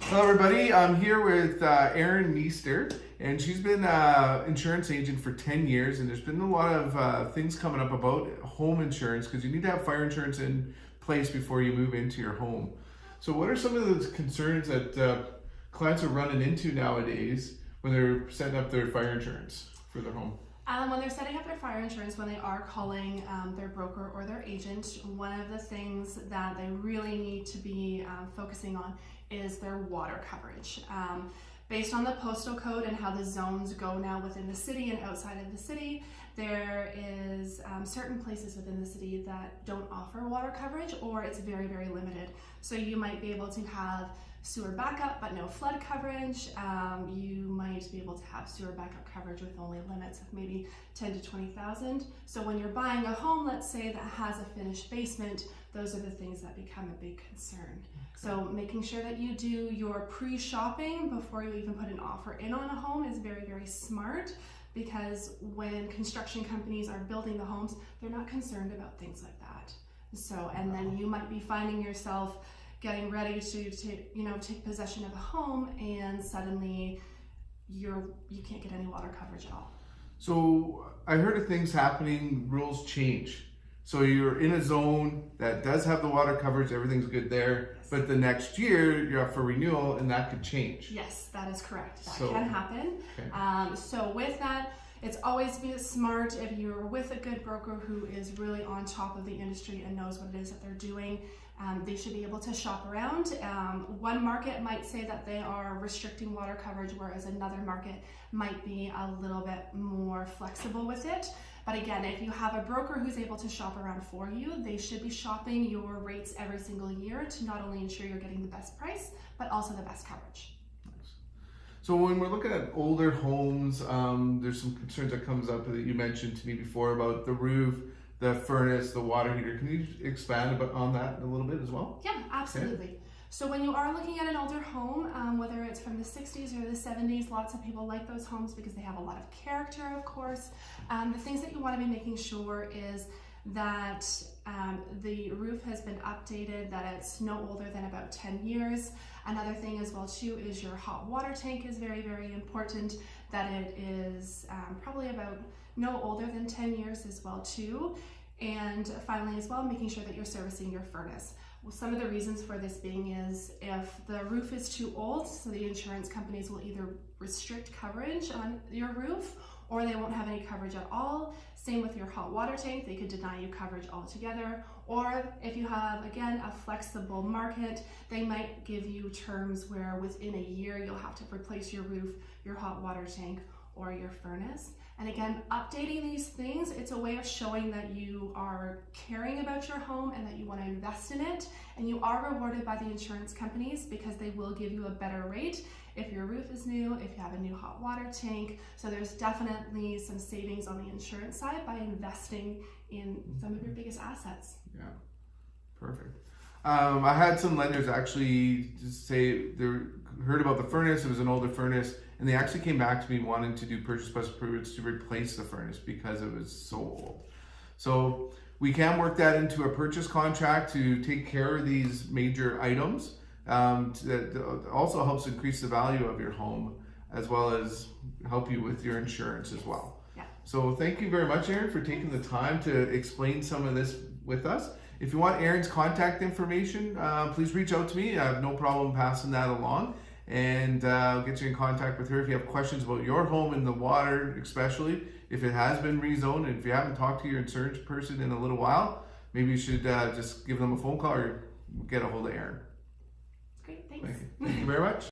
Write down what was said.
Hello everybody, I'm here with Erin Meester, and she's been insurance agent for 10 years, and there's been a lot of things coming up about home insurance because you need to have fire insurance in place before you move into your home. So what are some of the concerns that clients are running into nowadays when they're setting up their fire insurance for their home? When they're setting up their fire insurance, when they are calling their broker or their agent, one of the things that they really need to be focusing on is their water coverage. Based on the postal code and how the zones go now within the city and outside of the city, there is certain places within the city that don't offer water coverage, or it's very, very limited. So you might be able to have sewer backup but no flood coverage. You might be able to have sewer backup coverage with only limits of maybe 10 to 20,000. So when you're buying a home, let's say, that has a finished basement, those are the things that become a big concern. So making sure that you do your pre-shopping before you even put an offer in on a home is very, very smart, because when construction companies are building the homes, they're not concerned about things like that. So, and then you might be finding yourself getting ready to take possession of a home, and suddenly you can't get any water coverage at all. So I heard of things happening, rules change. So you're in a zone that does have the water coverage, everything's good there, Yes. but the next year you're up for renewal and that could change. Yes, that is correct. That So, can happen. okay. So with that, it's always be smart if you're with a good broker who is really on top of the industry and knows what it is that they're doing. They should be able to shop around. One market might say that they are restricting water coverage, whereas another market might be a little bit more flexible with it. But again, if you have a broker who's able to shop around for you, they should be shopping your rates every single year to not only ensure you're getting the best price, but also the best coverage. So when we're looking at older homes, there's some concerns that comes up that you mentioned to me before about the roof, the furnace, the water heater. Can you expand on that a little bit as well? Yeah, absolutely. Okay. So when you are looking at an older home, whether it's from the 60s or the 70s, lots of people like those homes because they have a lot of character, of course. The things that you want to be making sure is that the roof has been updated, that it's no older than about 10 years. Another thing as well too is your hot water tank is very, very important, that it is probably about no older than 10 years as well too. And finally as well, making sure that you're servicing your furnace. Well, some of the reasons for this being is if the roof is too old, so the insurance companies will either restrict coverage on your roof, or they won't have any coverage at all. Same with your hot water tank, they could deny you coverage altogether. Or if you have, again, a flexible market, they might give you terms where within a year you'll have to replace your roof, your hot water tank, or your furnace. And again, updating these things, it's a way of showing that you are caring about your home and that you want to invest in it. And you are rewarded by the insurance companies because they will give you a better rate if your roof is new, if you have a new hot water tank. So there's definitely some savings on the insurance side by investing in some of your biggest assets. Yeah, perfect. I had some lenders actually just say they heard about the furnace. It was an older furnace, and they actually came back to me wanting to do purchase plus approvals to replace the furnace because it was so old. So we can work that into a purchase contract to take care of these major items. That also helps increase the value of your home, as well as help you with your insurance as well. Yeah. So thank you very much, Erin, for taking the time to explain some of this with us. If you want Erin's contact information, please reach out to me. I have no problem passing that along, and I'll get you in contact with her if you have questions about your home and the water, especially if it has been rezoned. And if you haven't talked to your insurance person in a little while, maybe you should just give them a phone call or get a hold of Erin. Great, thanks. Thank you very much.